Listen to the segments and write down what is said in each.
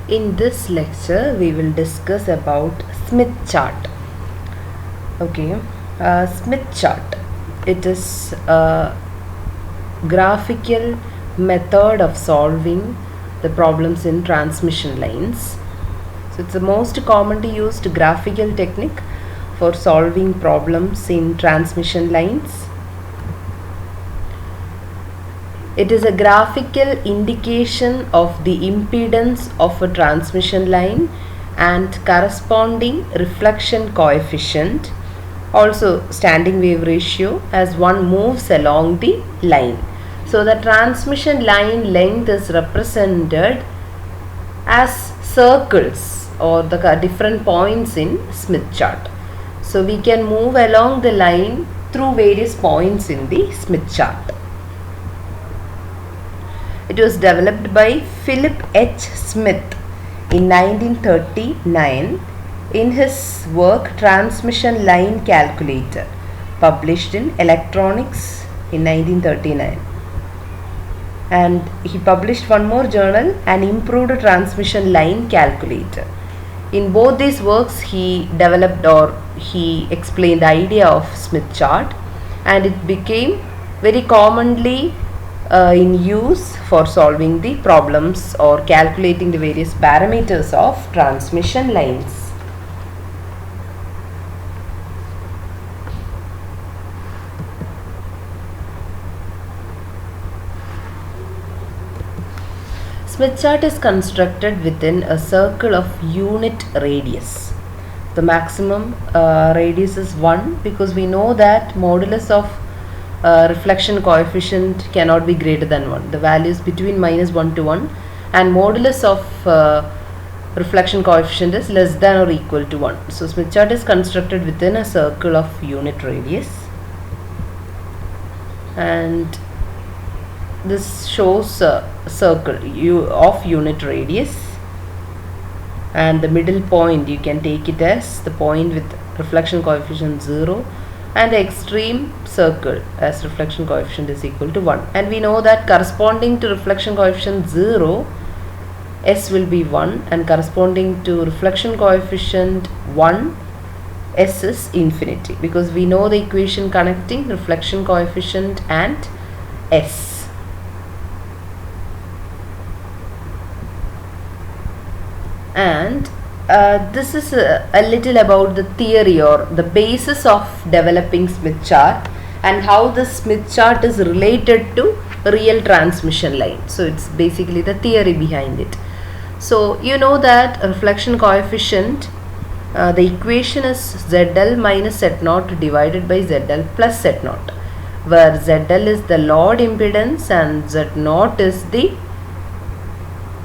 In this lecture, we will discuss about Smith chart. Okay, Smith chart. It is a graphical method of solving the problems in transmission lines. So it's the most commonly used graphical technique for solving problems in transmission lines. It is a graphical indication of the impedance of a transmission line and corresponding reflection coefficient, also standing wave ratio, as one moves along the line. So the transmission line length is represented as circles or the different points in Smith chart. So we can move along the line through various points in the Smith chart. It was developed by Philip H. Smith in 1939 in his work Transmission Line Calculator, published in Electronics in 1939. And he published one more journal, An Improved Transmission Line Calculator. In both these works, he developed or he explained the idea of Smith chart, and it became very commonly in use for solving the problems or calculating the various parameters of transmission lines. Smith chart is constructed within a circle of unit radius. The maximum radius is 1 because we know that modulus of reflection coefficient cannot be greater than 1. The value is between -1 to 1, and modulus of reflection coefficient is less than or equal to 1. So Smith chart is constructed within a circle of unit radius, and this shows a circle of unit radius, and the middle point you can take it as the point with reflection coefficient 0, and the extreme circle as reflection coefficient is equal to 1. And we know that corresponding to reflection coefficient 0, S will be 1, and corresponding to reflection coefficient 1, S is infinity, because we know the equation connecting reflection coefficient and S. And this is a little about the theory or the basis of developing Smith chart and how the Smith chart is related to real transmission line. So it's basically the theory behind it. So you know that reflection coefficient, the equation is ZL minus Z0 divided by ZL plus Z0, where ZL is the load impedance and Z0 is the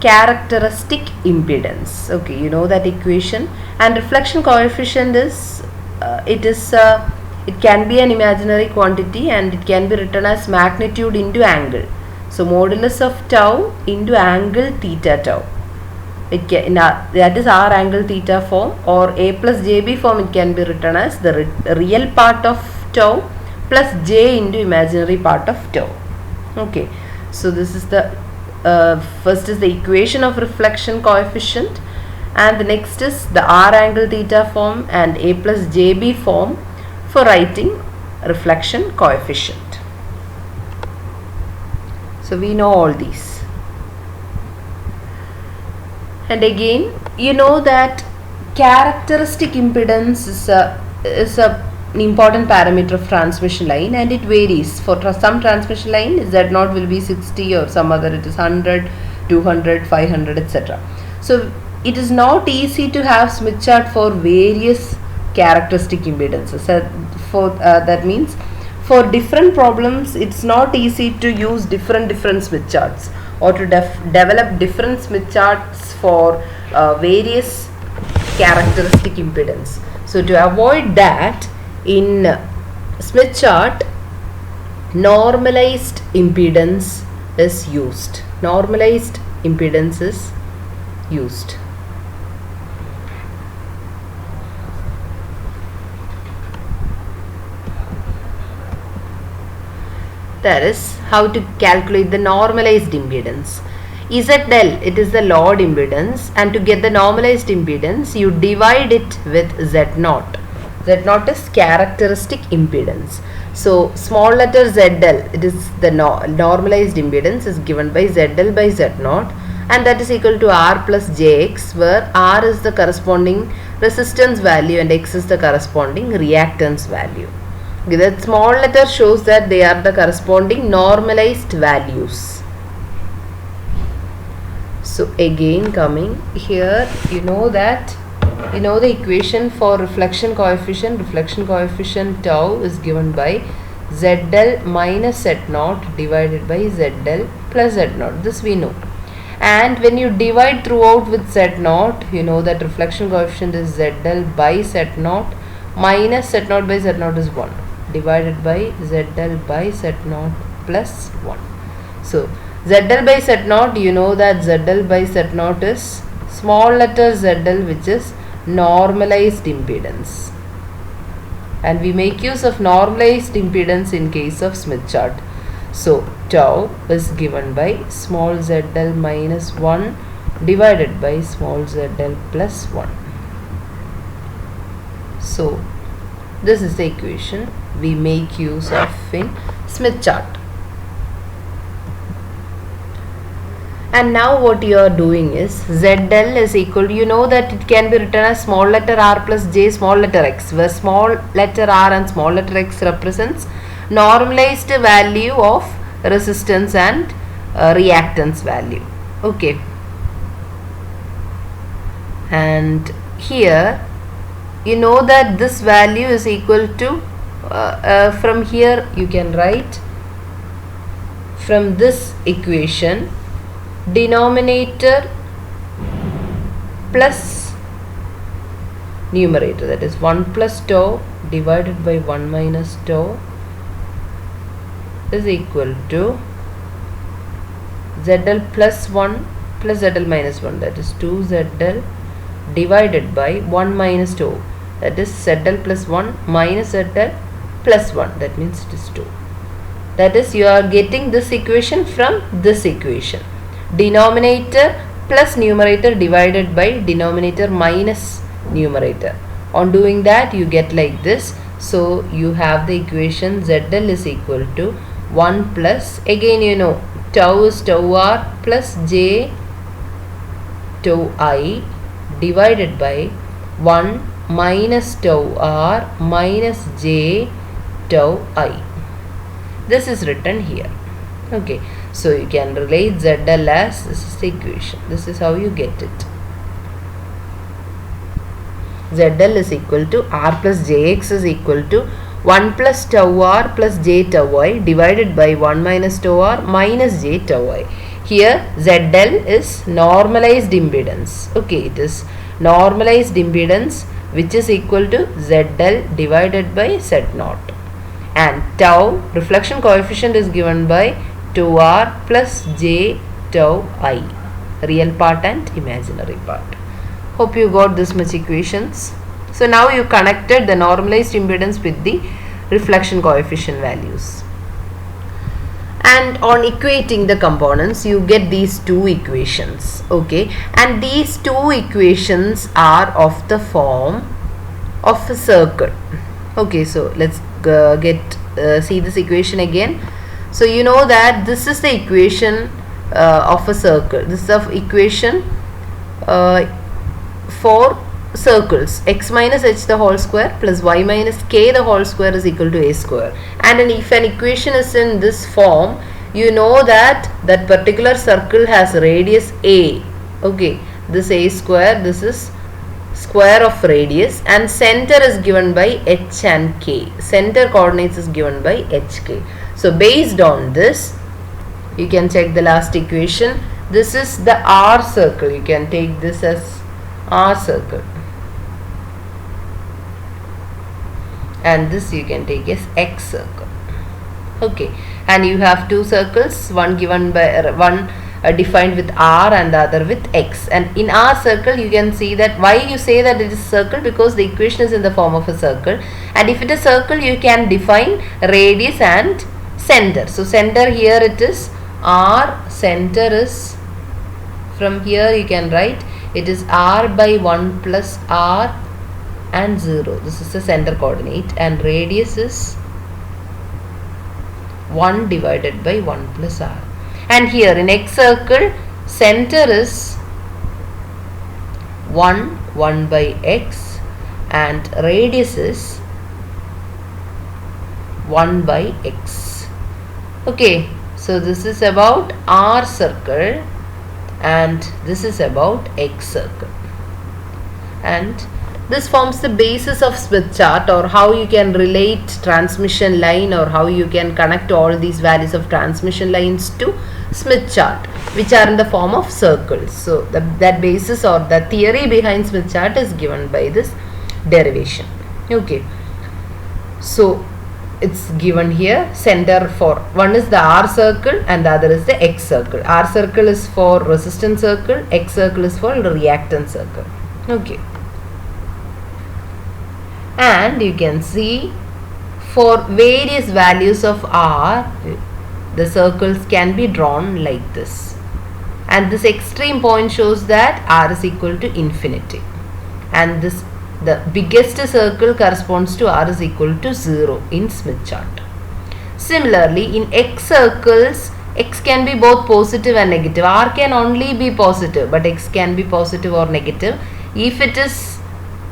characteristic impedance. Okay, you know that equation. And reflection coefficient is it can be an imaginary quantity, and it can be written as magnitude into angle. So modulus of tau into angle theta tau. It can that is R angle theta form, or A plus JB form. It can be written as the real part of tau plus J into imaginary part of tau. Okay, so this is the first is the equation of reflection coefficient, and the next is the R angle theta form and A plus JB form for writing reflection coefficient. So we know all these. And again, you know that characteristic impedance is an important parameter of transmission line, and it varies. For some transmission line, Z0 will be 60, or some other it is 100, 200, 500, etc. So it is not easy to have Smith chart for various characteristic impedances. That means for different problems it's not easy to use different Smith charts, or to develop different Smith charts for various characteristic impedance. So to avoid that, in Smith chart, normalized impedance is used. Normalized impedance is used. That is how to calculate the normalized impedance. ZL, it is the load impedance, and to get the normalized impedance you divide it with Z0. Z0 is characteristic impedance. So small letter ZL, it is the normalized impedance, is given by ZL by Z0, and that is equal to R plus Jx, where R is the corresponding resistance value and X is the corresponding reactance value. Okay, that small letter shows that they are the corresponding normalized values. So again, coming here, you know the equation for reflection coefficient. Reflection coefficient tau is given by ZL minus Z0 divided by ZL plus Z0. This we know. And when you divide throughout with Z0, you know that reflection coefficient is ZL by Z0 minus Z0 by Z0 is 1 divided by ZL by Z0 plus 1. So ZL by Z0, you know that ZL by Z0 is small letter ZL, which is normalized impedance, and we make use of normalized impedance in case of Smith chart. So tau is given by small ZL minus 1 divided by small ZL plus 1. So this is the equation we make use of in Smith chart. And now what you are doing is ZL is equal to, you know that it can be written as small letter r plus j small letter x, where small letter r and small letter x represents normalized value of resistance and reactance value. Okay. And here you know that this value is equal to, from here you can write from this equation, denominator plus numerator, that is 1 plus tau divided by 1 minus tau is equal to ZL plus 1 plus ZL minus 1, that is 2 ZL divided by 1 minus tau, that is ZL plus 1 minus ZL plus 1, that means it is 2. That is, you are getting this equation from this equation. Denominator plus numerator divided by denominator minus numerator. On doing that you get like this. So you have the equation ZL is equal to 1 plus, again you know tau is tau r plus j tau I divided by 1 minus tau r minus j tau I. This is written here. Okay. So you can relate ZL as, this is the equation. This is how you get it. ZL is equal to R plus Jx is equal to 1 plus tau r plus j tau I divided by 1 minus tau r minus j tau I. Here ZL is normalized impedance. Okay, it is normalized impedance which is equal to ZL divided by Z0. And tau, reflection coefficient, is given by 2r plus j tau I, real part and imaginary part. Hope you got this much equations. So now you connected the normalized impedance with the reflection coefficient values. And on equating the components you get these two equations. Okay, and these two equations are of the form of a circle. Okay, so let's see this equation again. So you know that this is the equation of a circle. This is the equation for circles. X minus h the whole square plus y minus k the whole square is equal to a square. And if an equation is in this form, you know that that particular circle has radius a. Okay, this a square, this is square of radius, and center is given by h and k. Center coordinates is given by hk. So based on this, you can check the last equation. This is the R circle. You can take this as R circle. And this you can take as X circle. Okay. And you have two circles, one given by one defined with R and the other with X. And in R circle you can see that why you say that it is circle, because the equation is in the form of a circle. And if it is circle, you can define radius and center. So center here it is R, center is From here you can write it is r by 1 plus r and 0. This is the center coordinate, and radius is 1 divided by 1 plus r. And here in x circle, center is 1 by x, and radius is 1 by x. Okay, so this is about r circle and this is about x circle, and this forms the basis of Smith chart, or how you can relate transmission line, or how you can connect all these values of transmission lines to Smith chart, which are in the form of circles. So that basis or the theory behind Smith chart is given by this derivation. Okay, so it's given here. Center for one is the R circle and the other is the X circle. R circle is for resistance circle, X circle is for reactance circle. Okay, and you can see for various values of R, the circles can be drawn like this, and this extreme point shows that R is equal to infinity, and this the biggest circle corresponds to R is equal to 0 in Smith chart. Similarly, in X circles, X can be both positive and negative. R can only be positive, but X can be positive or negative. If it is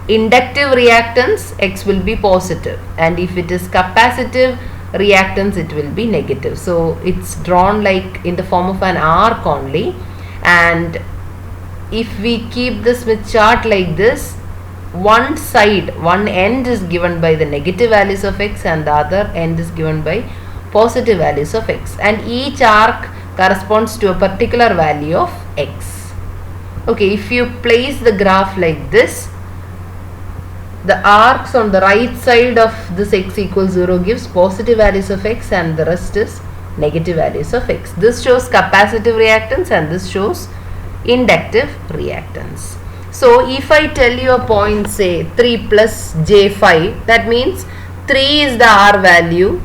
inductive reactance, X will be positive, and if it is capacitive reactance, it will be negative. So it's drawn like in the form of an arc only, and if we keep the Smith chart like this, one side, one end is given by the negative values of X and the other end is given by positive values of X, and each arc corresponds to a particular value of X. Okay, if you place the graph like this, the arcs on the right side of this X equals 0 gives positive values of X and the rest is negative values of X. This shows capacitive reactance and this shows inductive reactance. So if I tell you a point, say 3 plus J5, that means 3 is the R value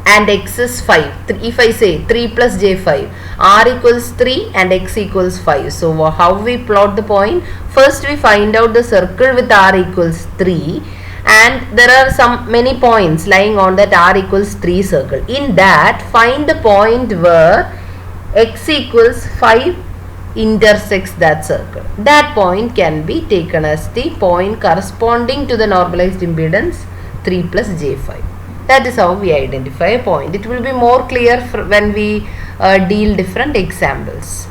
and X is 5. If I say 3 plus J5, R equals 3 and X equals 5. So how we plot the point? First we find out the circle with R equals 3, and there are many points lying on that R equals 3 circle. In that, find the point where X equals 5 intersects that circle. That point can be taken as the point corresponding to the normalized impedance 3 plus J5. That is how we identify a point. It will be more clear when we deal different examples.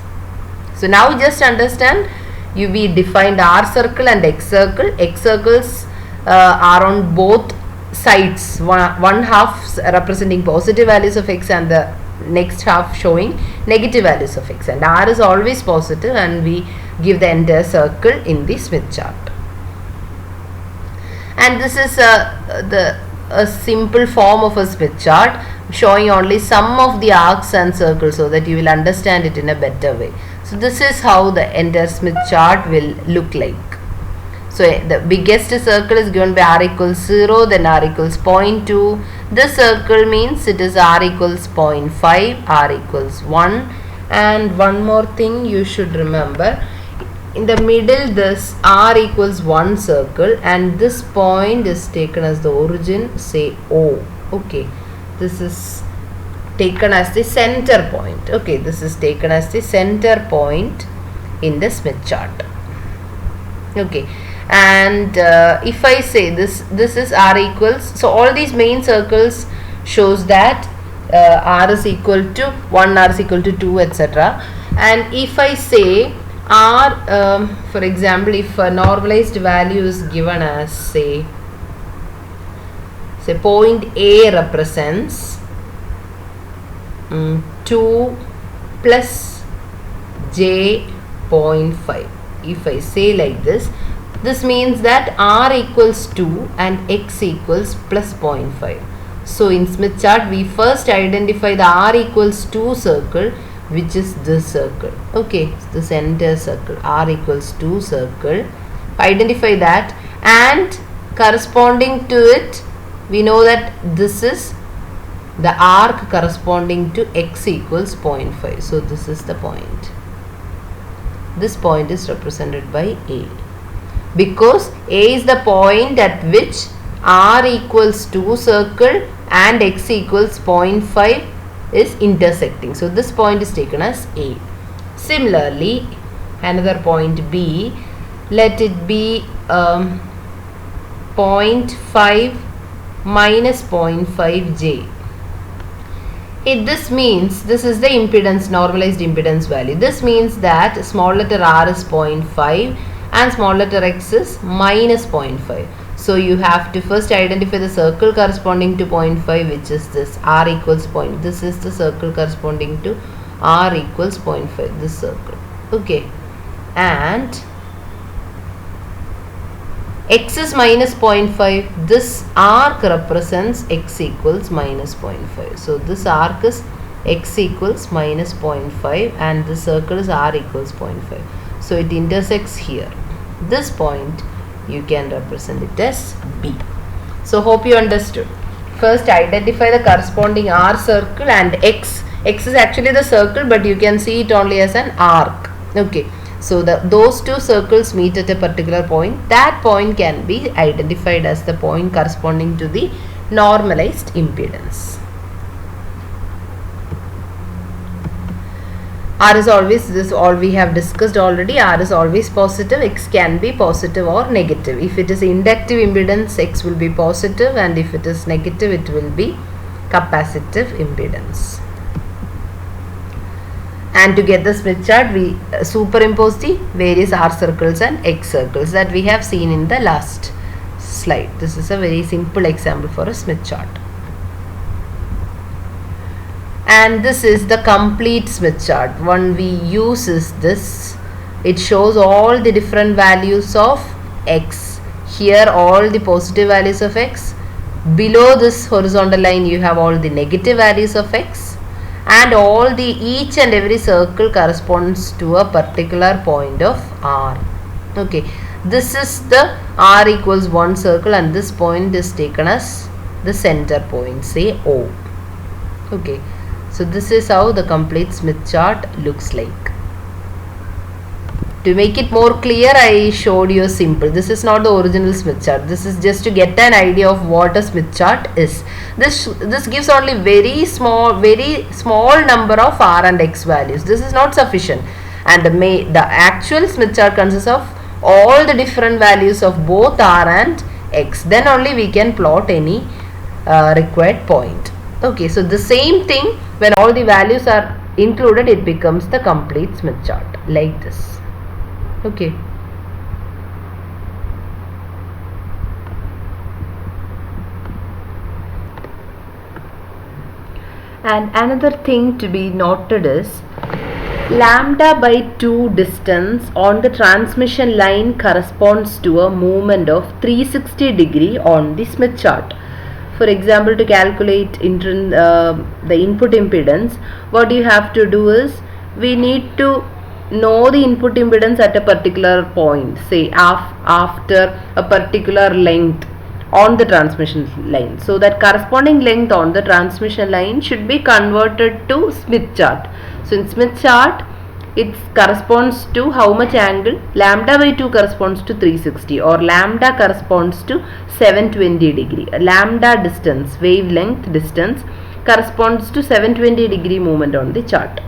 So now just understand, we defined R circle and X circle. X circles are on both sides, one half representing positive values of X and the next half showing negative values of X, and R is always positive, and we give the entire circle in the Smith chart. And this is a simple form of a Smith chart showing only some of the arcs and circles so that you will understand it in a better way. So this is how the entire Smith chart will look like. So the biggest circle is given by R equals 0, then R equals 0.2. This circle means it is R equals 0.5, R equals 1. And one more thing you should remember, in the middle this R equals 1 circle, and this point is taken as the origin, say O. Okay, this is taken as the center point. Okay, this is taken as the center point in the Smith chart. Okay, and if I say this is R equals, so all these main circles shows that R is equal to 1, R is equal to 2, etc. And if I say R, for example, if a normalized value is given as say point A represents 2 plus J 0.5. If I say like this, this means that R equals 2 and X equals plus 0.5. So in Smith chart, we first identify the R equals 2 circle, which is this circle. Okay, the center circle, R equals 2 circle. Identify that, and corresponding to it, we know that this is the arc corresponding to X equals 0.5. So this is the point. this point is represented by A, because A is the point at which R equals 2 circle and X equals 0.5 is intersecting. So this point is taken as A. Similarly, another point B, let it be 0.5 minus 0.5J. This means this is the impedance, normalized impedance value. This means that small letter r is 0.5 and small letter x is minus 0.5. So you have to first identify the circle corresponding to 0.5, which is this r equals 0. This is the circle corresponding to r equals 0.5, this circle. Okay, and x is minus 0.5. This arc represents x equals minus 0.5. So this arc is x equals minus 0.5 and the circle is r equals 0.5. So it intersects here. This point you can represent it as B. So hope you understood. First identify the corresponding R circle and X. X is actually the circle, but you can see it only as an arc. Okay. So those two circles meet at a particular point. That point can be identified as the point corresponding to the normalized impedance. R is always, this all we have discussed already, R is always positive, X can be positive or negative. If it is inductive impedance, X will be positive, and if it is negative, it will be capacitive impedance. And to get the Smith chart, we superimpose the various R circles and X circles that we have seen in the last slide. This is a very simple example for a Smith chart. And this is the complete Smith chart. One we use is this. It shows all the different values of X. Here all the positive values of X. Below this horizontal line you have all the negative values of X. And all the each and every circle corresponds to a particular point of R. Okay. This is the R equals 1 circle, and this point is taken as the center point, say O. Okay. So this is how the complete Smith chart looks like. To make it more clear, I showed you a simple. This is not the original Smith chart. This is just to get an idea of what a Smith chart is. This gives only very small number of R and X values. This is not sufficient. And the actual Smith chart consists of all the different values of both R and X. Then only we can plot any required point. Okay, so the same thing, when all the values are included, it becomes the complete Smith chart like this. Okay. And another thing to be noted is lambda by 2 distance on the transmission line corresponds to a movement of 360 degree on the Smith chart. For example, to calculate the input impedance, what you have to do is, we need to know the input impedance at a particular point, say after a particular length on the transmission line. So that corresponding length on the transmission line should be converted to Smith chart. So in Smith chart, it corresponds to how much angle? Lambda by 2 corresponds to 360, or lambda corresponds to 720 degree. Lambda distance, wavelength distance, corresponds to 720 degree movement on the chart.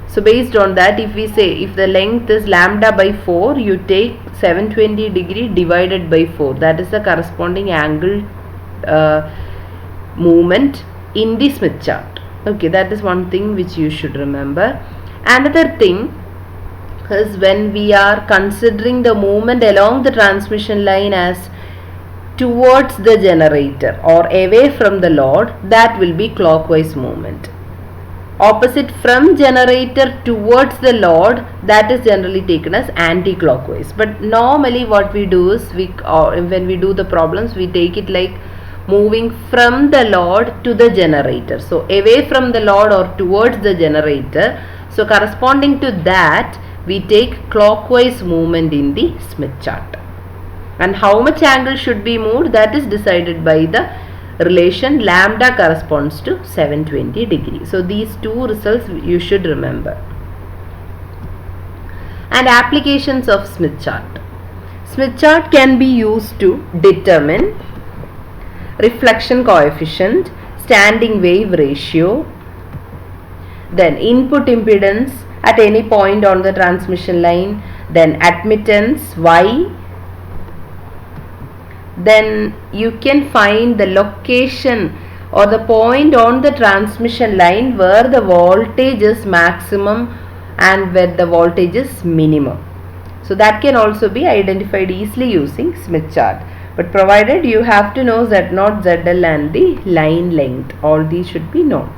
So based on that, if we say if the length is lambda by 4, you take 720 degree divided by 4. That is the corresponding angle movement in the Smith chart. Okay, that is one thing which you should remember. Another thing is, when we are considering the movement along the transmission line as towards the generator or away from the load, that will be clockwise movement. Opposite from generator towards the load, that is generally taken as anti-clockwise. But normally what we do is, when we do the problems, we take it like moving from the load to the generator. So away from the load or towards the generator. So corresponding to that, we take clockwise movement in the Smith chart. And how much angle should be moved, that is decided by the relation lambda corresponds to 720 degree. So these two results you should remember. And applications of Smith chart. Smith chart can be used to determine reflection coefficient, standing wave ratio, then input impedance at any point on the transmission line, then admittance Y, then you can find the location or the point on the transmission line where the voltage is maximum and where the voltage is minimum. So that can also be identified easily using Smith chart, but provided you have to know Z0, ZL and the line length. All these should be known.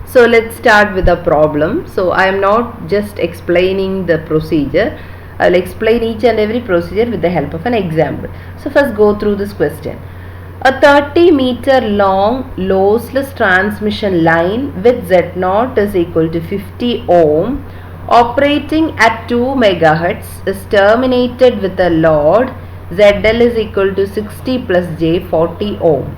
So let's start with a problem. So I am not just explaining the procedure, I will explain each and every procedure with the help of an example. So first go through this question. A 30-meter long lossless transmission line with Z0 is equal to 50 ohm operating at 2 megahertz is terminated with a load ZL is equal to 60 plus J 40 ohm.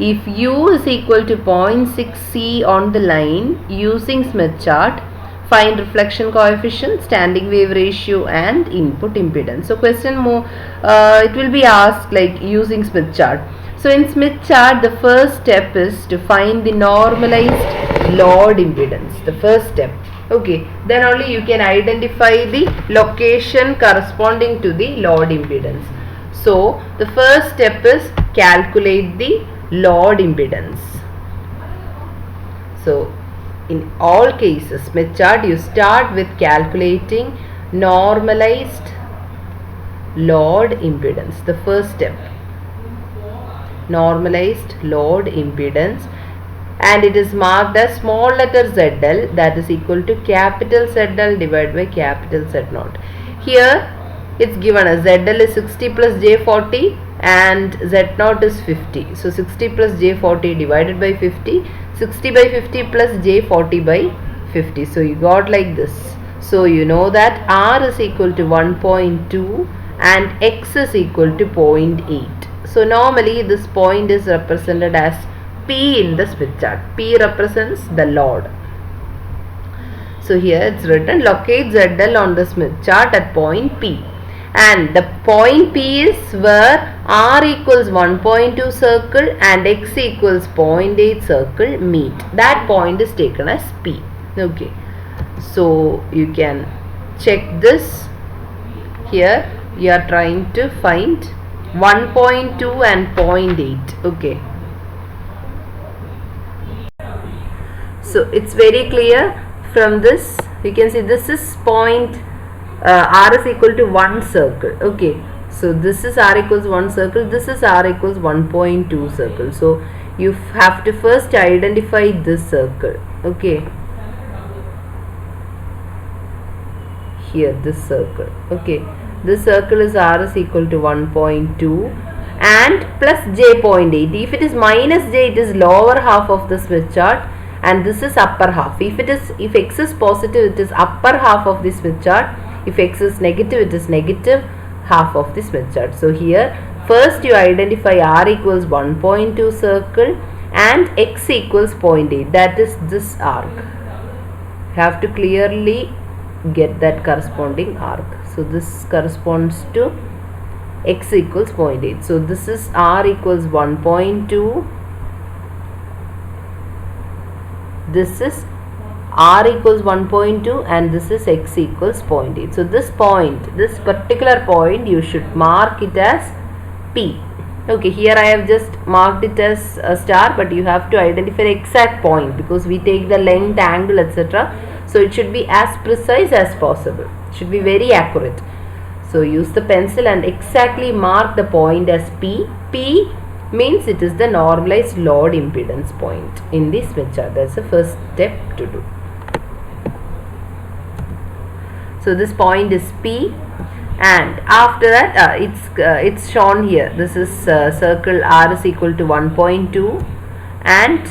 If U is equal to 0.6 C on the line using Smith chart, find reflection coefficient, standing wave ratio and input impedance. So question it will be asked like using Smith chart. So in Smith chart, the first step is to find the normalized load impedance. The first step. Okay, then only you can identify the location corresponding to the load impedance. So the first step is calculate the load impedance. So in all cases, Smith chart, you start with calculating normalized load impedance. The first step, normalized load impedance, and it is marked as small letter ZL, that is equal to capital ZL divided by capital Z0. Here it's given as ZL is 60 plus J 40 and Z0 is 50. So 60 plus J 40 divided by 50, 60 by 50 plus J 40 by 50. So you got like this. So you know that R is equal to 1.2 and X is equal to 0.8. So normally this point is represented as P in the Smith chart. P represents the load. So here it's written locate ZL on the Smith chart at point P. And the point P is where R equals 1.2 circle and X equals 0.8 circle meet. That point is taken as P. Okay. So you can check this. Here you are trying to find 1.2 and 0.8. Okay. So it's very clear from this. You can see this is point R is equal to 1 circle. Okay, so this is R equals 1 circle, this is R equals 1.2 circle. So you have to first identify this circle. Okay, here this circle. Okay, this circle is R is equal to 1.2 and plus J 0.8. If it is minus J, it is lower half of the Smith chart and this is upper half. If X is positive, it is upper half of the Smith chart. If X is negative, it is negative half of the Smith chart. So here first you identify R equals 1.2 circle and X equals 0.8, that is this arc. You have to clearly get that corresponding arc. So this corresponds to X equals 0.8. So this is R equals 1.2. This is R equals 1.2 and this is X equals 0.8. So this point, this particular point, you should mark it as P. Okay, here I have just marked it as a star, but you have to identify the exact point because we take the length, angle, etc. So it should be as precise as possible. It should be very accurate. So use the pencil and exactly mark the point as P. P means it is the normalized load impedance point in the Smith chart. That's the first step to do. So this point is P, and after that it's shown here. This is circle R is equal to 1.2 and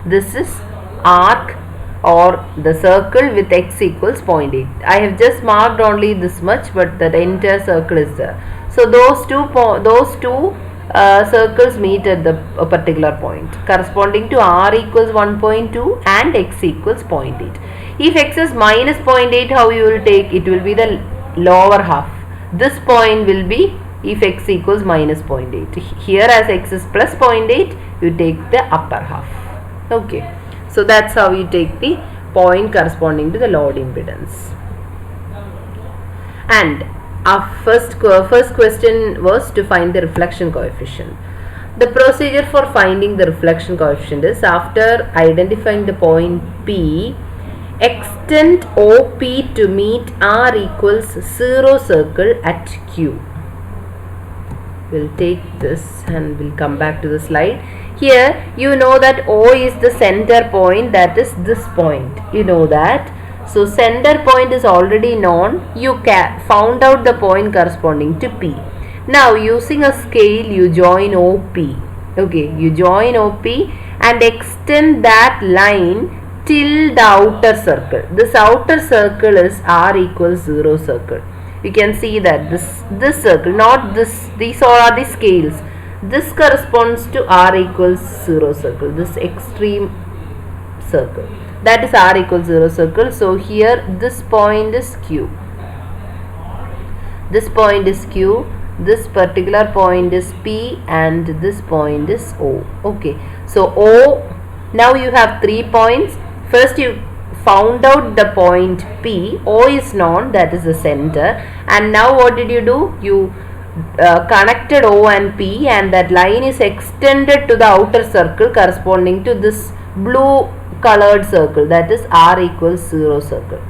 this is arc or the circle with X equals 0.8. I have just marked only this much, but the entire circle is there. So those two circles meet at a particular point corresponding to r equals 1.2 and x equals 0.8. If x is minus 0.8, how you will take? It will be the lower half. This point will be if x equals minus 0.8. Here as x is plus 0.8, you take the upper half. Okay, so that's how you take the point corresponding to the load impedance. And our first question was to find the reflection coefficient. The procedure for finding the reflection coefficient is, after identifying the point P, extend OP to meet R equals 0 circle at Q. We'll take this and we'll come back to the slide. Here you know that O is the center point, that is this point. You know that. So center point is already known. You found out the point corresponding to P. Now using a scale you join OP. Okay, you join OP and extend that line till the outer circle. This outer circle is R equals 0 circle. You can see that this circle, not this, these all are the scales. This corresponds to R equals 0 circle, this extreme circle. That is R equals 0 circle. So here this point is Q. This point is Q. This particular point is P and this point is O. Okay. So O, now you have 3 points. First you found out the point P. O is known, that is the center. And now what did you do? You connected O and P, and that line is extended to the outer circle corresponding to this blue colored circle, that is R equals 0 circle.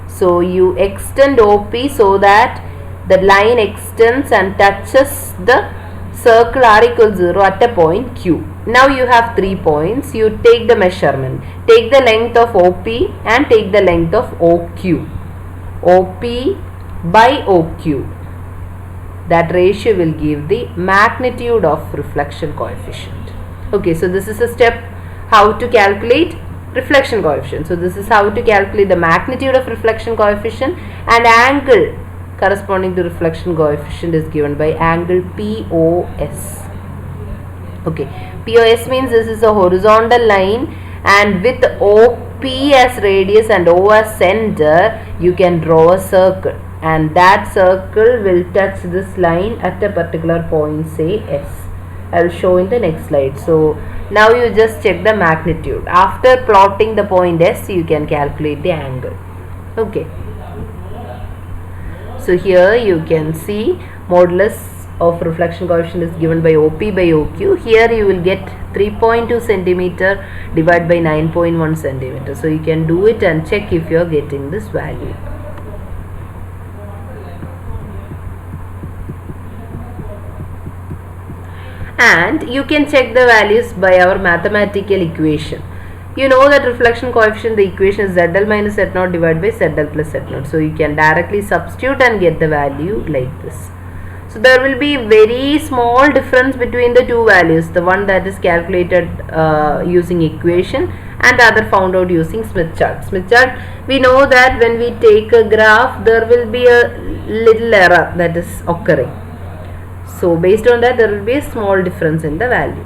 So you extend OP so that the line extends and touches the circle R equals 0 at a point Q. Now you have 3 points. You take the measurement. Take the length of OP and take the length of OQ. OP by OQ. That ratio will give the magnitude of reflection coefficient. Okay, so this is a step how to calculate reflection coefficient. So this is how to calculate the magnitude of reflection coefficient, and angle corresponding to reflection coefficient is given by angle POS. Okay, POS means this is a horizontal line, and with OP as radius and O as center, you can draw a circle, and that circle will touch this line at a particular point, say S. I will show in the next slide. So now you just check the magnitude. After plotting the point S, you can calculate the angle. Okay. So here you can see modulus of reflection coefficient is given by OP by OQ. Here you will get 3.2 centimeter divided by 9.1 centimeter. So you can do it and check if you are getting this value. And you can check the values by our mathematical equation. You know that reflection coefficient, the equation is ZL minus Z0 divided by ZL plus Z0. So you can directly substitute and get the value like this. So there will be very small difference between the two values, the one that is calculated using equation and the other found out using Smith chart. Smith chart, we know that when we take a graph, there will be a little error that is occurring. So based on that, there will be a small difference in the value.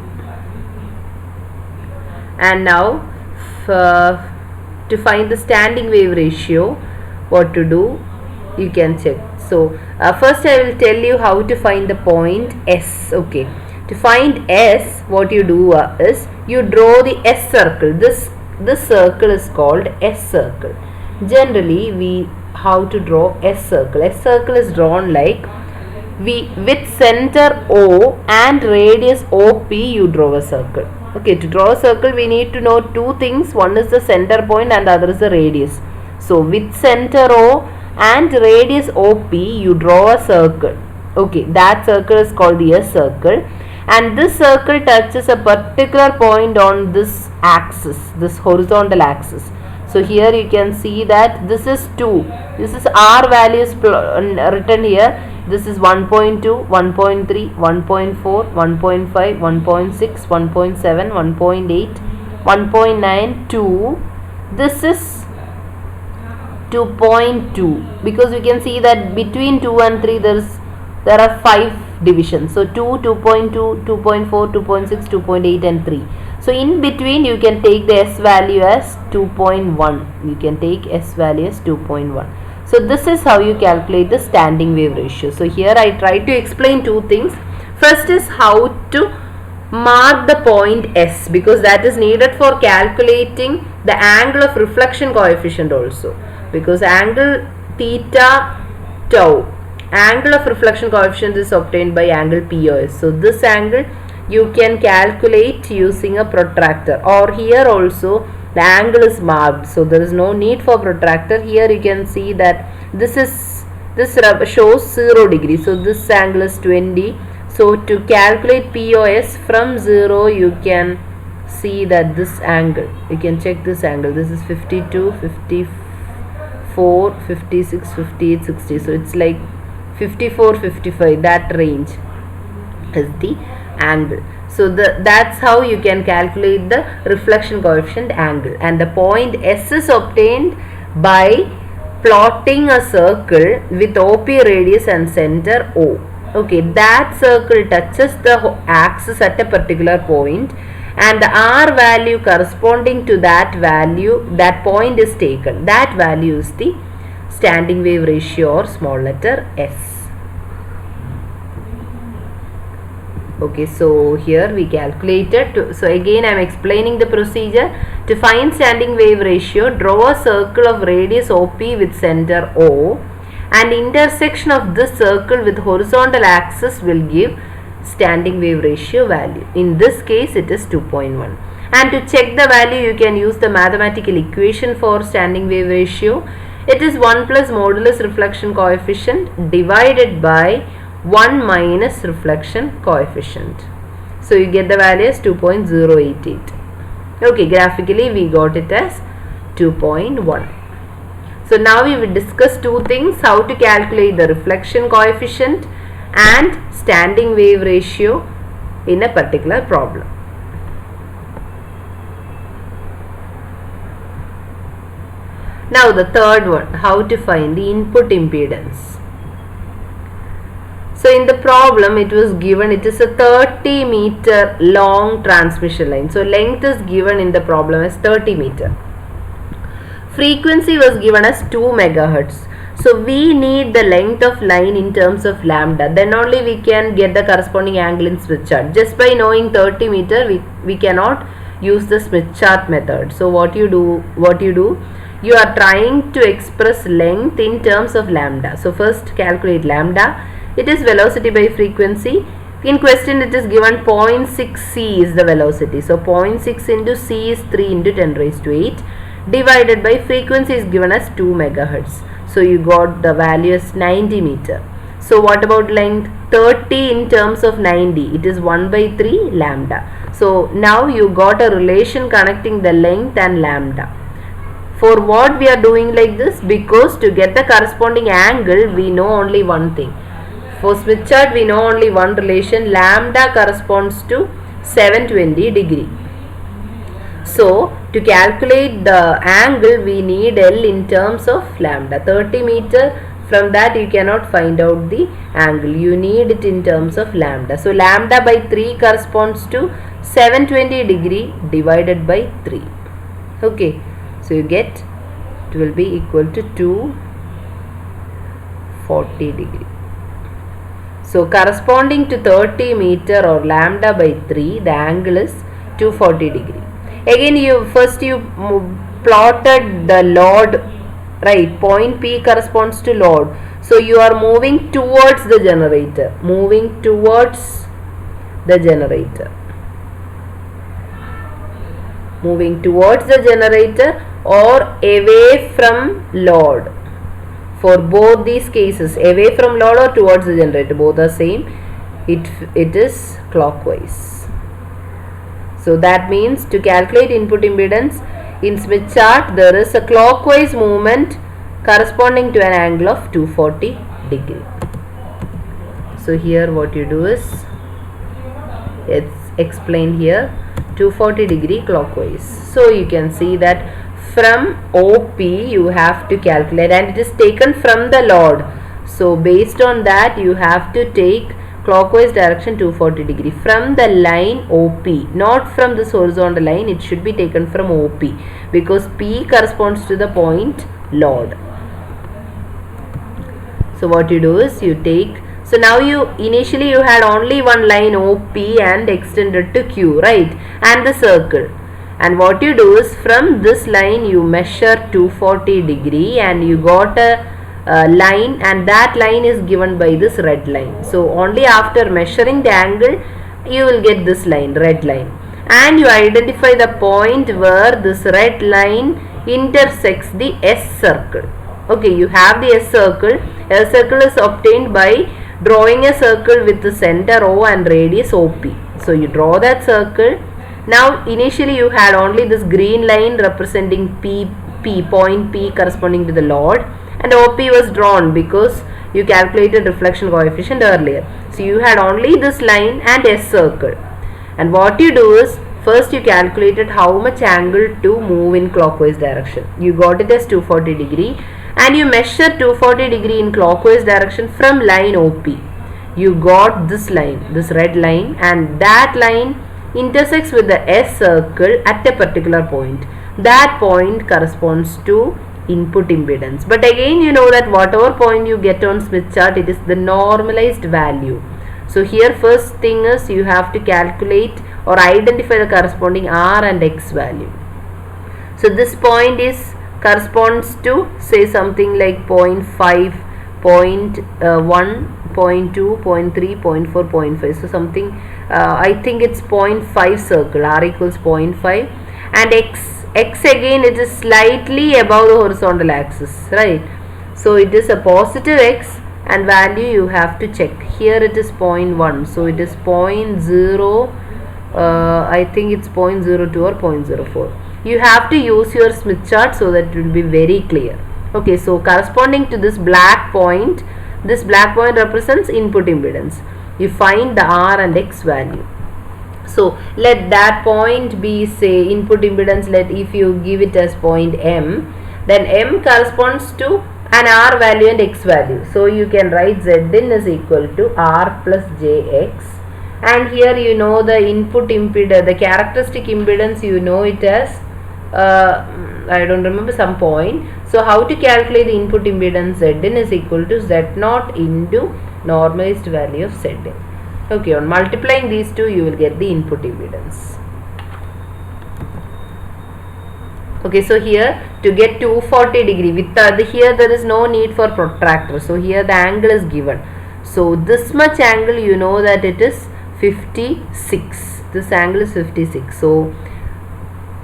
And now to find the standing wave ratio, what to do, you can check. So first I will tell you how to find the point S. Okay, to find S, what you do is you draw the S circle. This circle is called S circle. Generally we how to draw S circle. S circle is drawn like with center O and radius OP you draw a circle. Okay, to draw a circle we need to know two things. One is the center point and the other is the radius. So with center O and radius OP you draw a circle. Okay, that circle is called the S circle, and this circle touches a particular point on this axis, this horizontal axis. So here you can see that this is 2. This is R values written here. This is 1.2, 1.3, 1.4, 1.5, 1.6, 1.7, 1.8, 1.9, 2. This is 2.2, because we can see that between 2 and 3 there are 5 divisions. So 2, 2.2, 2.4, 2.6, 2.8 and 3. So in between you can take the S value as 2.1. You can take S value as 2.1. So this is how you calculate the standing wave ratio. So here I try to explain two things. First is how to mark the point S, because that is needed for calculating the angle of reflection coefficient also, because angle theta tau, angle of reflection coefficient is obtained by angle POS. So this angle you can calculate using a protractor, or here also the angle is marked, so there is no need for protractor. Here you can see that this shows 0 degree, so this angle is 20. So to calculate POS from 0, you can see that this angle, you can check this angle, this is 52, 54, 56, 58, 60. So it's like 54, 55, that range is the angle. So that's how you can calculate the reflection coefficient angle. And the point S is obtained by plotting a circle with OP radius and center O. Okay, that circle touches the axis at a particular point, and the R value corresponding to that value, that point is taken. That value is the standing wave ratio, or small letter S. Okay, so here we calculated. So again I am explaining the procedure. To find standing wave ratio, draw a circle of radius OP with center O, and intersection of this circle with horizontal axis will give standing wave ratio value. In this case it is 2.1. And to check the value, you can use the mathematical equation for standing wave ratio. It is 1 plus modulus reflection coefficient divided by 1 minus reflection coefficient. So you get the value as 2.088. Okay, graphically we got it as 2.1. So now we will discuss two things: how to calculate the reflection coefficient and standing wave ratio in a particular problem. Now the third one, how to find the input impedance. So in the problem it was given, it is a 30 meter long transmission line. So length is given in the problem as 30 meter. Frequency was given as 2 megahertz. So we need the length of line in terms of lambda. Then only we can get the corresponding angle in Smith chart. Just by knowing 30 meter, we cannot use the Smith chart method. So what you do, you are trying to express length in terms of lambda. So first calculate lambda. It is velocity by frequency. In question it is given 0.6 c is the velocity. So 0.6 into c is 3 into 10 raised to 8. Divided by frequency is given as 2 megahertz. So you got the value as 90 meter. So what about length? 30 in terms of 90. It is 1 by 3 lambda. So now you got a relation connecting the length and lambda. For what we are doing like this? Because to get the corresponding angle, we know only one thing. For Smith chart we know only one relation. Lambda corresponds to 720 degree. So to calculate the angle, we need L in terms of lambda. 30 meter, from that you cannot find out the angle. You need it in terms of lambda. So lambda by 3 corresponds to 720 degree divided by 3. Okay. So you get it will be equal to 240 degree. So corresponding to 30 meter or lambda by 3, the angle is 240 degree. Again you plotted the load, right? Point P corresponds to load. So you are moving towards the generator. Moving towards the generator. Moving towards the generator or away from load. For both these cases, away from load or towards the generator, both are same. It is clockwise. So that means to calculate input impedance in Smith chart, there is a clockwise movement corresponding to an angle of 240 degree. So here what you do is, it's explained here, 240 degree clockwise. So you can see that from OP you have to calculate, and it is taken from the load. So based on that you have to take clockwise direction 240 degree from the line OP, not from this horizontal line. It should be taken from OP because P corresponds to the point Lord. So what you do is you take, so now initially you had only one line OP and extended to Q, right, and the circle. And what you do is from this line you measure 240 degree and you got a line, and that line is given by this red line. So only after measuring the angle you will get this line, red line, and you identify the point where this red line intersects the S circle. Okay, you have the S circle. S circle is obtained by drawing a circle with the center O and radius OP. So you draw that circle. Now initially you had only this green line representing point P corresponding to the Lord, and OP was drawn because you calculated reflection coefficient earlier. So you had only this line and S circle, and what you do is first you calculated how much angle to move in clockwise direction. You got it as 240 degree and you measure 240 degree in clockwise direction from line OP. You got this line, this red line, and that line intersects with the S circle at a particular point. That point corresponds to input impedance. But again, you know that whatever point you get on Smith chart, it is the normalized value. So here first thing is you have to calculate or identify the corresponding R and X value. So this point is corresponds to say something like 0.5, 0.1, 0.2, 0.3, 0.4, 0.5. So something I think it's 0.5 circle, R equals 0.5, and X again it is slightly above the horizontal axis, right? So it is a positive X, and value you have to check. Here it is 0.1, so it is 0.0, I think it's 0.02 or 0.04. You have to use your Smith chart so that it will be very clear. Okay, so corresponding to this black point represents input impedance. You find the R and X value. So let that point be, say, input impedance. Let, if you give it as point M, then M corresponds to an R value and X value. So you can write Zin is equal to R plus JX, and here you know the input impedance, the characteristic impedance, you know it as I don't remember some point. So how to calculate the input impedance? Zin is equal to Z0 into normalized value of Zin. Okay, on multiplying these two you will get the input impedance. Okay, so here to get 240 degree with here there is no need for protractor. So here the angle is given. So this much angle, you know that it is 56. This angle is 56. So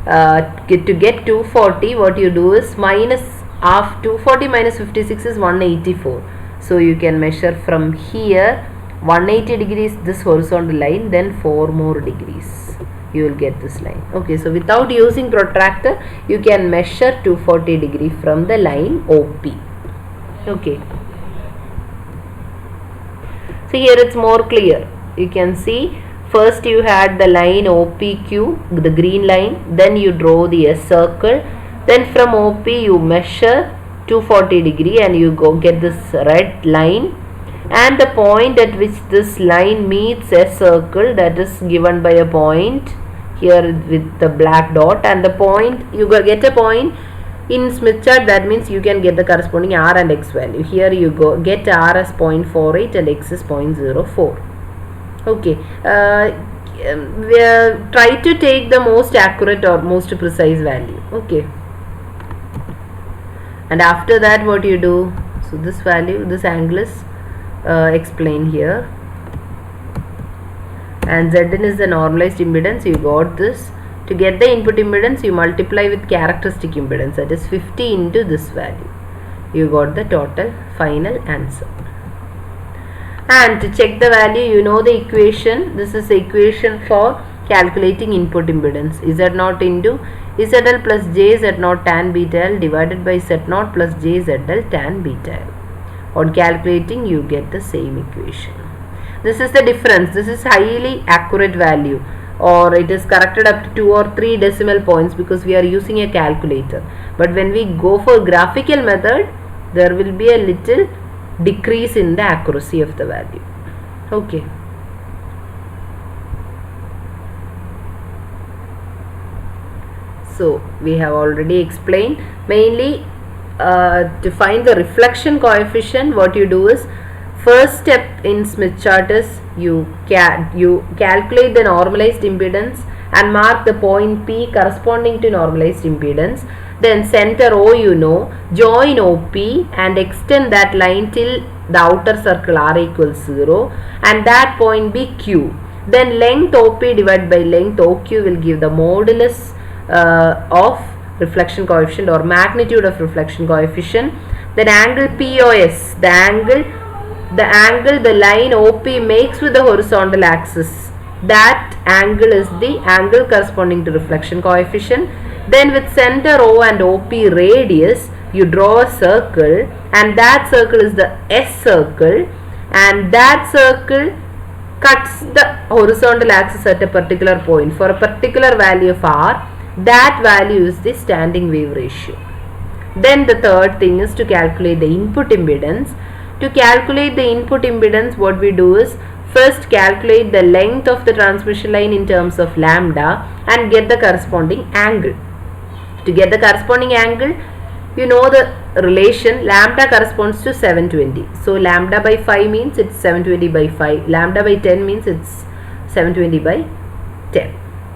to get 240, what you do is minus 240 minus 56 is 184. So you can measure from here 180 degrees this horizontal line, then 4 more degrees you will get this line. Okay, so without using protractor you can measure 240 degree from the line OP. Okay, so here it's more clear. You can see first you had the line OPQ, the green line, then you draw the S circle, then from OP you measure 240 degree and you get this red line, and the point at which this line meets a circle, that is given by a point here with the black dot, and the point you get a point in Smith chart, that means you can get the corresponding R and X value. Here you get R as 0.48 and X is 0.04. Okay, try to take the most accurate or most precise value. Okay, and after that what you do, so this value, this angle is explained here, and Zin is the normalized impedance. You got this. To get the input impedance you multiply with characteristic impedance, that is 50 into this value. You got the total final answer. And to check the value, you know the equation. This is the equation for calculating input impedance. Z0 into ZL plus J Z0 tan beta L divided by Z0 plus J ZL tan beta L. On calculating you get the same equation. This is the difference. This is highly accurate value, or it is corrected up to 2 or 3 decimal points because we are using a calculator. But when we go for graphical method, there will be a little decrease in the accuracy of the value. Okay. So we have already explained. Mainly to find the reflection coefficient, what you do is, first step in Smith chart is you calculate the normalized impedance and mark the point P corresponding to normalized impedance. Then center O you know, join OP and extend that line till the outer circle R equals 0 and that point be Q. Then length OP divided by length OQ will give the modulus of reflection coefficient or magnitude of reflection coefficient. Then angle POS, the angle the line OP makes with the horizontal axis, that angle is the angle corresponding to reflection coefficient. Then with center O and OP radius, you draw a circle and that circle is the S circle, and that circle cuts the horizontal axis at a particular point for a particular value of R. That value is the standing wave ratio. Then the third thing is to calculate the input impedance. To calculate the input impedance, what we do is, first calculate the length of the transmission line in terms of lambda and get the corresponding angle. To get the corresponding angle, you know the relation, lambda corresponds to 720. So lambda by 5 means it's 720 by 5. Lambda by 10 means it's 720 by 10.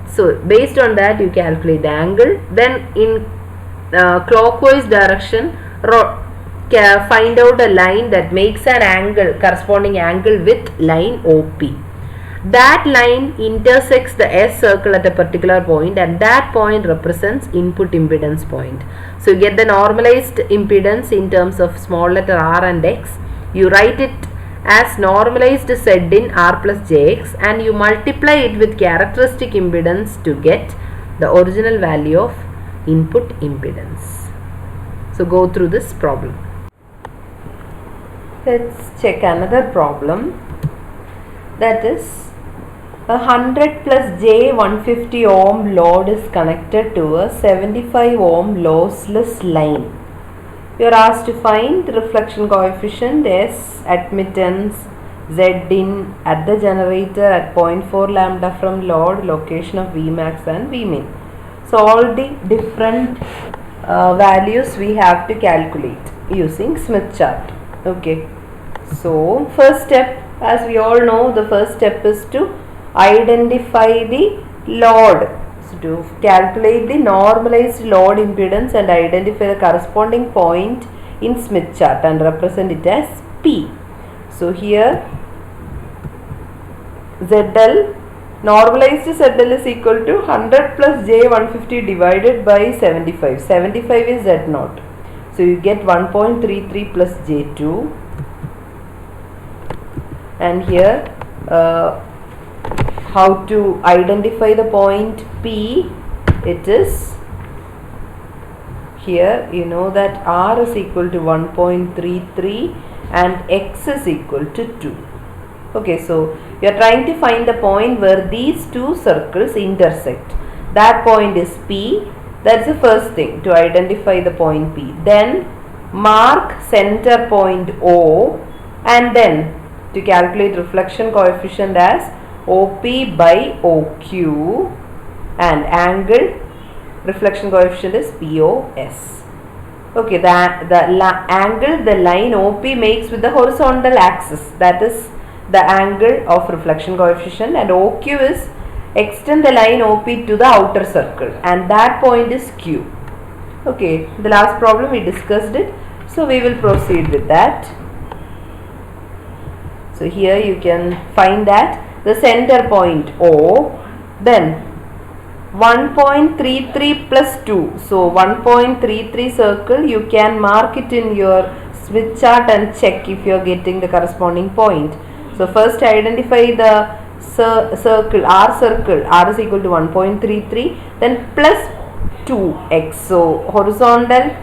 So based on that you calculate the angle. Then in clockwise direction find out a line that makes an angle, corresponding angle with line OP. That line intersects the S circle at a particular point and that point represents input impedance point. So you get the normalized impedance in terms of small letter r and x. You write it as normalized Z in R plus Jx and you multiply it with characteristic impedance to get the original value of input impedance. So go through this problem. Let's check another problem, that is a 100 plus J 150 ohm load is connected to a 75 ohm lossless line. You are asked to find the reflection coefficient S, admittance, Z in at the generator at 0.4 lambda from load, location of Vmax and Vmin. So all the different values we have to calculate using Smith chart. Okay. So first step, as we all know, the first step is to identify the load. So to calculate the normalized load impedance and identify the corresponding point in Smith chart and represent it as P. So here ZL, normalized ZL is equal to 100 plus J 150 divided by 75. 75 is Z0. So you get 1.33 plus J2. And here how to identify the point P, it is here you know that R is equal to 1.33 and X is equal to 2. Okay, so you are trying to find the point where these two circles intersect. That point is P. That's the first thing, to identify the point P. Then mark center point O and then to calculate reflection coefficient as OP by OQ and angle reflection coefficient is POS. Okay, the angle the line OP makes with the horizontal axis, that is the angle of reflection coefficient, and OQ is extend the line OP to the outer circle and that point is Q. Okay, the last problem we discussed it, so we will proceed with that. So here you can find that the center point O, then 1.33 plus 2. So 1.33 circle, you can mark it in your Smith chart and check if you are getting the corresponding point. So first identify the circle, R is equal to 1.33, then plus 2x. So horizontal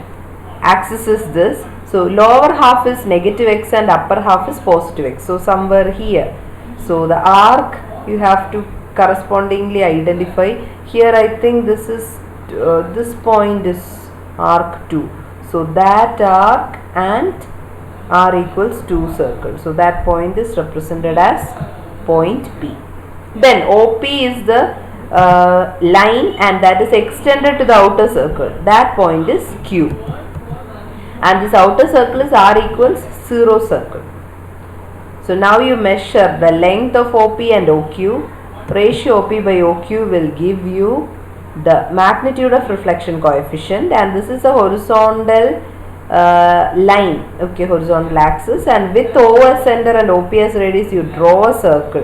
axis is this. So lower half is negative x and upper half is positive x. So somewhere here. So the arc you have to correspondingly identify. Here I think this is this point is arc 2. So that arc and R equals 2 circle. So that point is represented as point P. Then OP is the line and that is extended to the outer circle. That point is Q. And this outer circle is R equals 0 circle. So now you measure the length of OP and OQ. Ratio OP by OQ will give you the magnitude of reflection coefficient, and this is a horizontal line, okay, horizontal axis, and with O as center and OP as radius you draw a circle.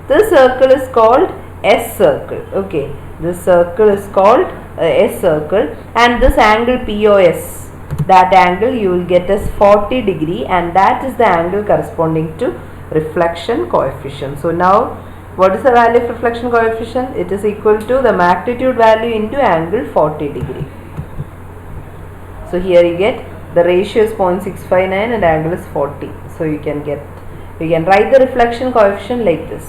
This circle is called S circle, okay, this circle is called S circle, and this angle POS, that angle you will get as 40 degree, and that is the angle corresponding to reflection coefficient. So now what is the value of reflection coefficient? It is equal to the magnitude value into angle 40 degree. So here you get the ratio is 0.659 and angle is 40. So you can write the reflection coefficient like this.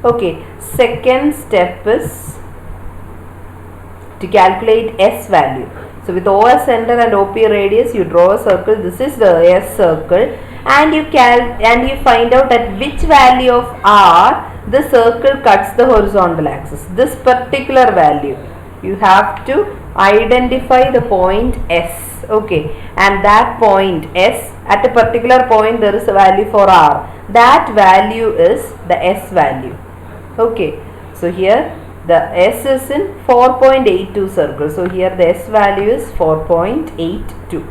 Okay, second step is to calculate S value. So with O as center and OP radius you draw a circle. This is the S circle, and you find out at which value of R the circle cuts the horizontal axis. This particular value you have to identify the point S, okay, and that point S, at a particular point there is a value for R. That value is the S value, okay. So here the S is in 4.82 circle. So here the S value is 4.82.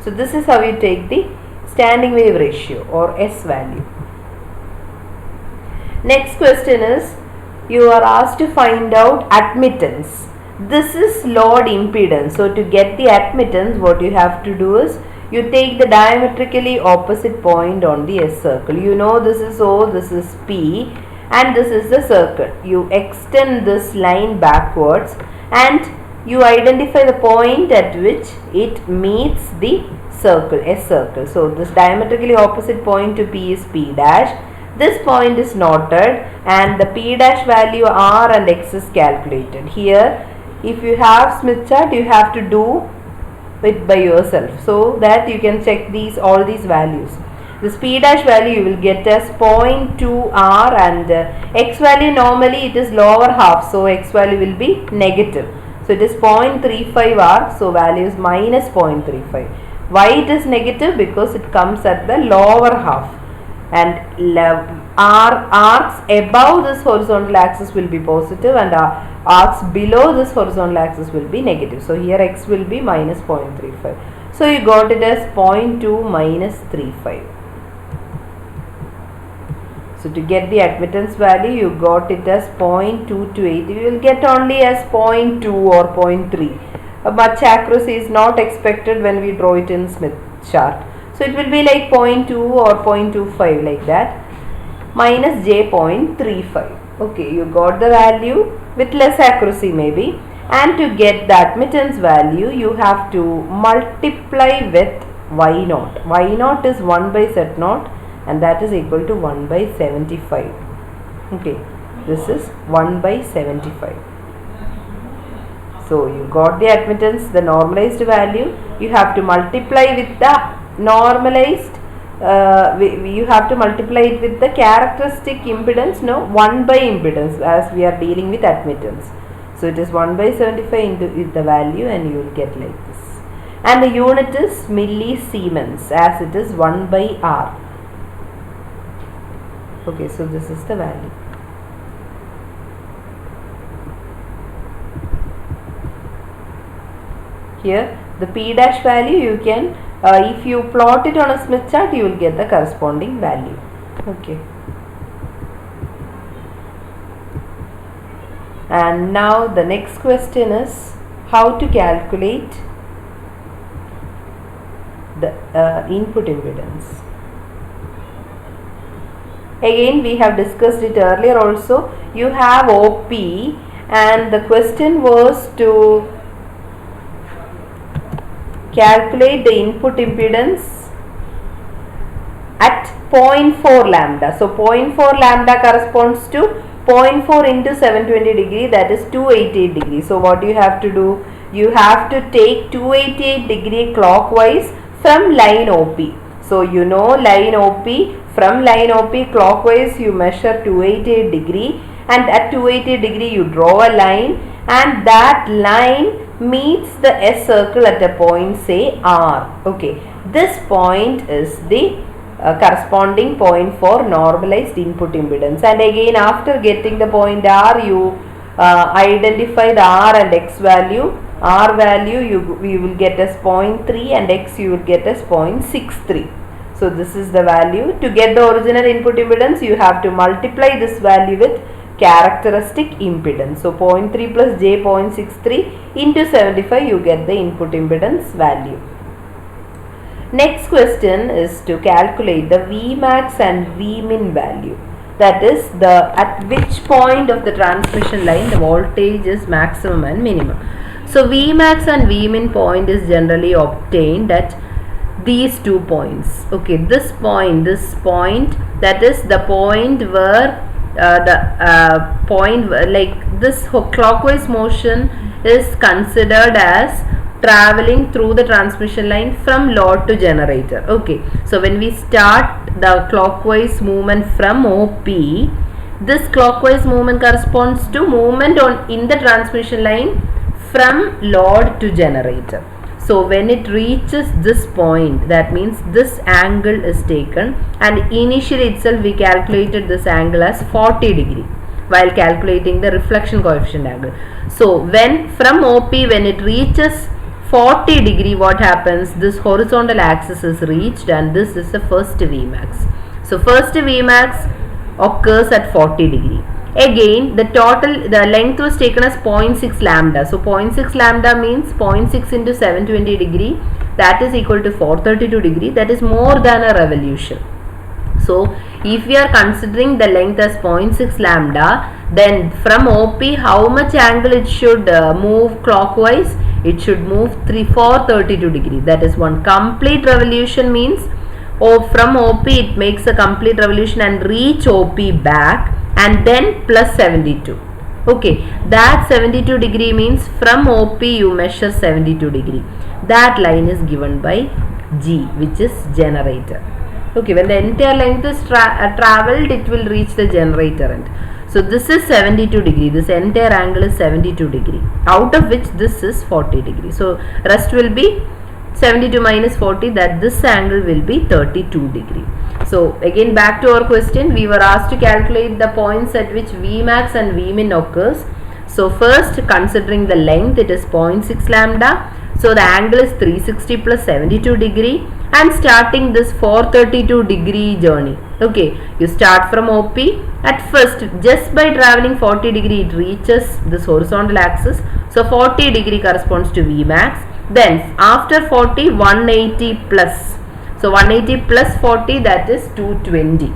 So this is how you take the standing wave ratio or S value. Next question is, you are asked to find out admittance. This is load impedance. So to get the admittance, what you have to do is you take the diametrically opposite point on the S circle. You know this is O, this is P, and this is the circle. You extend this line backwards and you identify the point at which it meets the circle, S circle. So this diametrically opposite point to P is P dash. This point is noted and the P dash value R and X is calculated. Here if you have Smith chart, you have to do it by yourself so that you can check all these values. This P dash value you will get as 0.2 R, and X value normally it is lower half, so X value will be negative. So it is 0.35 R, so value is minus 0.35. Why it is negative? Because it comes at the lower half, and arcs above this horizontal axis will be positive and arcs below this horizontal axis will be negative. So here X will be minus 0.35. So you got it as 0.2 minus 35. So to get the admittance value, you got it as 0.228. You will get only as 0.2 or 0.3. Much accuracy is not expected when we draw it in Smith chart. So it will be like 0.2 or 0.25 like that, minus j 0.35. Okay, you got the value with less accuracy maybe. And to get the admittance value, you have to multiply with y naught. Y naught is 1 by z naught, and that is equal to 1 by 75. Okay, this is 1 by 75. So you got the admittance, the normalized value. You have to multiply with the normalized, you have to multiply it with the characteristic impedance, 1 by impedance, as we are dealing with admittance. So it is 1 by 75 into the value, and you will get like this. And the unit is millisiemens, as it is 1 by R. Okay, so this is the value. Here the P dash value you can, if you plot it on a Smith chart, you will get the corresponding value. Okay. And now the next question is how to calculate the input impedance. Again, we have discussed it earlier also. You have OP, and the question was to calculate the input impedance at 0.4 lambda. So 0.4 lambda corresponds to 0.4 into 720 degree, that is 288 degree. So what you have to do? You have to take 288 degree clockwise from line OP. So you know line OP, from line OP clockwise you measure 288 degree, and at 288 degree you draw a line, and that line meets the S circle at a point, say R. Okay, this point is the corresponding point for normalized input impedance, and again after getting the point R, you identify the R and X value. R value you will get as 0.3 and X you will get as 0.63. So this is the value. To get the original input impedance, you have to multiply this value with characteristic impedance. So 0.3 plus J 0.63 into 75, you get the input impedance value. Next question is to calculate the Vmax and Vmin value. That is at which point of the transmission line the voltage is maximum and minimum. So Vmax and Vmin point is generally obtained at these 2 points. Okay, this point, that is the point where like this clockwise motion is considered as traveling through the transmission line from load to generator. Okay, so when we start the clockwise movement from OP, this clockwise movement corresponds to movement in the transmission line from load to generator. So when it reaches this point, that means this angle is taken, and initially itself we calculated this angle as 40 degree while calculating the reflection coefficient angle. So when from OP, when it reaches 40 degree, what happens? This horizontal axis is reached, and this is the first Vmax. So first Vmax occurs at 40 degree. Again, the length was taken as 0.6 lambda. So 0.6 lambda means 0.6 into 720 degree, that is equal to 432 degree. That is more than a revolution. So if we are considering the length as 0.6 lambda, then from OP how much angle it should move clockwise? It should move 432 degree. That is one complete revolution means from OP it makes a complete revolution and reach OP back, and then plus 72. Okay, that 72 degree means from OP you measure 72 degree. That line is given by G, which is generator. Okay, when the entire length is traveled, it will reach the generator end. So this is 72 degree. This entire angle is 72 degree, out of which this is 40 degree. So rest will be 72 minus 40, that this angle will be 32 degree. So again back to our question, we were asked to calculate the points at which Vmax and Vmin occurs. So first, considering the length, it is 0.6 lambda. So the angle is 360 plus 72 degree, and starting this 432 degree journey. Okay, you start from OP. At first, just by traveling 40 degree, it reaches this horizontal axis. So 40 degree corresponds to Vmax. Then after 40, 180 plus. So 180 plus 40, that is 220.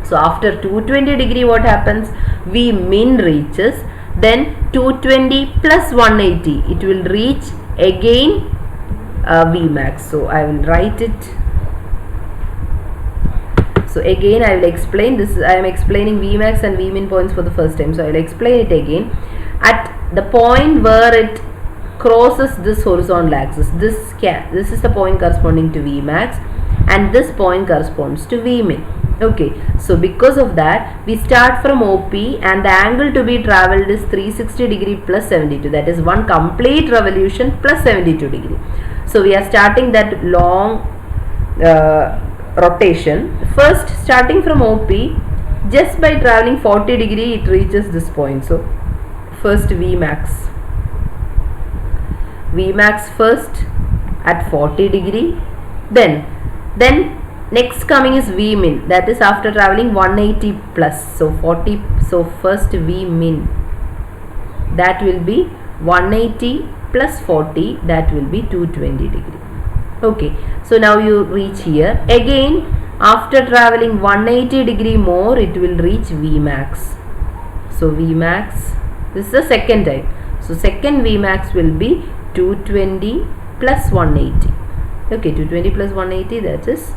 So after 220 degree, what happens? Vmin reaches. Then 220 plus 180, it will reach again Vmax. So I will write it. So again I will explain this. I am explaining Vmax and Vmin points for the first time. So I will explain it again. At the point where it crosses this horizontal axis, this is the point corresponding to Vmax, and this point corresponds to Vmin. Okay, so because of that, we start from OP, and the angle to be traveled is 360 degree plus 72. That is one complete revolution plus 72 degree. So we are starting that long rotation. First, starting from OP, just by traveling 40 degree, it reaches this point. So first Vmax first at 40 degree. Then next coming is Vmin, that is after traveling 180 plus. So 40. So first Vmin, that will be 180 plus 40, that will be 220 degree. Okay, so now you reach here. Again after traveling 180 degree more, it will reach Vmax. So Vmax, this is the second time. So second Vmax will be 220 plus 180. Okay, 220 plus 180, that is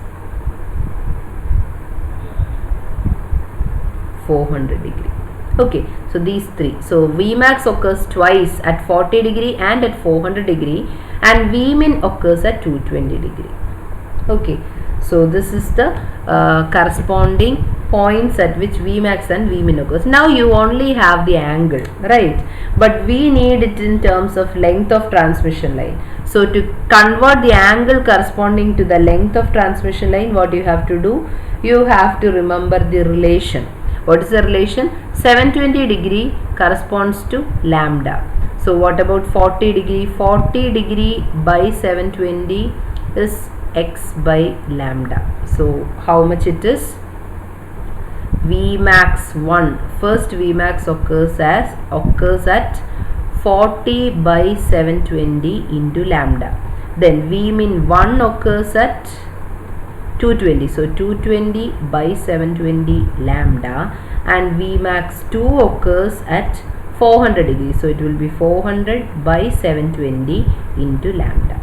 400 degree. Okay, so these three. So Vmax occurs twice at 40 degree and at 400 degree, and Vmin occurs at 220 degree. Okay, so this is the corresponding points at which Vmax and Vmin occurs. Now you only have the angle, right? But we need it in terms of length of transmission line. So to convert the angle corresponding to the length of transmission line, what you have to do? You have to remember the relation. What is the relation? 720 degree corresponds to lambda. So what about 40 degree? 40 degree by 720 is x by lambda. So how much it is? Vmax 1. First Vmax occurs at 40 by 720 into lambda. Then Vmin 1 occurs at 220. So 220 by 720 lambda, and Vmax 2 occurs at 400 degrees. So it will be 400 by 720 into lambda.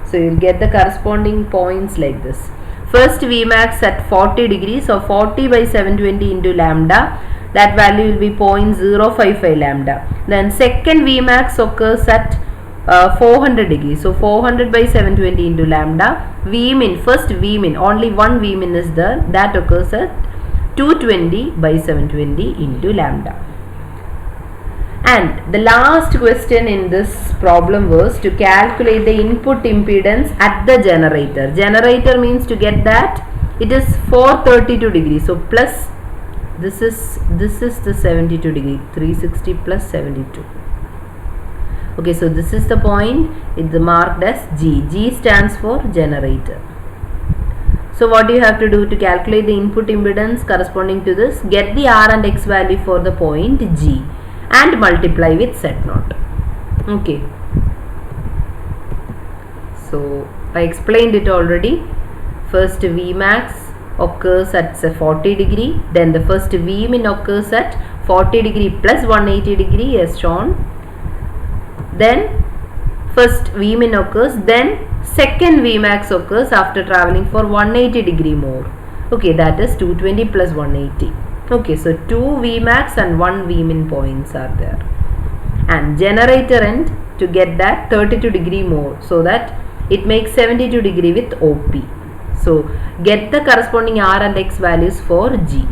So you will get the corresponding points like this. First Vmax at 40 degrees, so 40 by 720 into lambda, that value will be 0.055 lambda. Then second Vmax occurs at 400 degrees, so 400 by 720 into lambda. Vmin, first Vmin, only one Vmin is there, that occurs at 220 by 720 into lambda. And the last question in this problem was to calculate the input impedance at the generator. Generator means, to get that, it is 432 degrees. So plus this is the 72 degree, 360 plus 72. Okay, so this is the point. It's marked as G. G stands for generator. So what do you have to do to calculate the input impedance corresponding to this? Get the R and X value for the point G and multiply with Z0. Okay, so I explained it already. First Vmax occurs at 40 degree, then the first Vmin occurs at 40 degree plus 180 degree as shown. Then first Vmin occurs, then second Vmax occurs after traveling for 180 degree more. Okay, that is 220 plus 180. Okay, so 2 Vmax and 1 Vmin points are there. And generator end, to get that 32 degree more, so that it makes 72 degree with OP. So get the corresponding R and X values for G.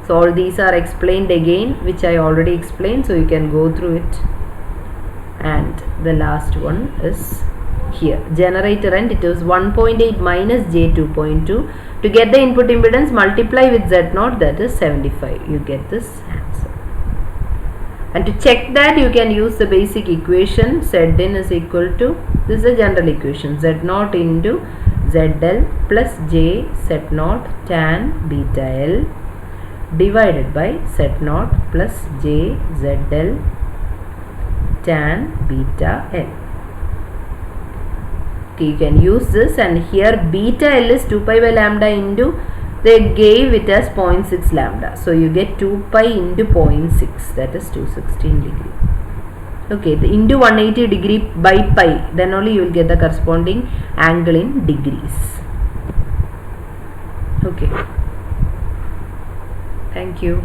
So all these are explained again, which I already explained, so you can go through it. And the last one is here, generator end, it is 1.8 minus J 2.2. To get the input impedance, multiply with Z0, that is 75. You get this answer. And to check that, you can use the basic equation. Zin is equal to, this is a general equation, Z0 into ZL plus J Z0 tan beta L divided by Z0 plus J ZL tan beta L. Okay, you can use this, and here beta L is 2 pi by lambda into, they gave it as 0.6 lambda. So you get 2 pi into 0.6, that is 216 degree. Okay, the into 180 degree by pi, then only you will get the corresponding angle in degrees. Okay. Thank you.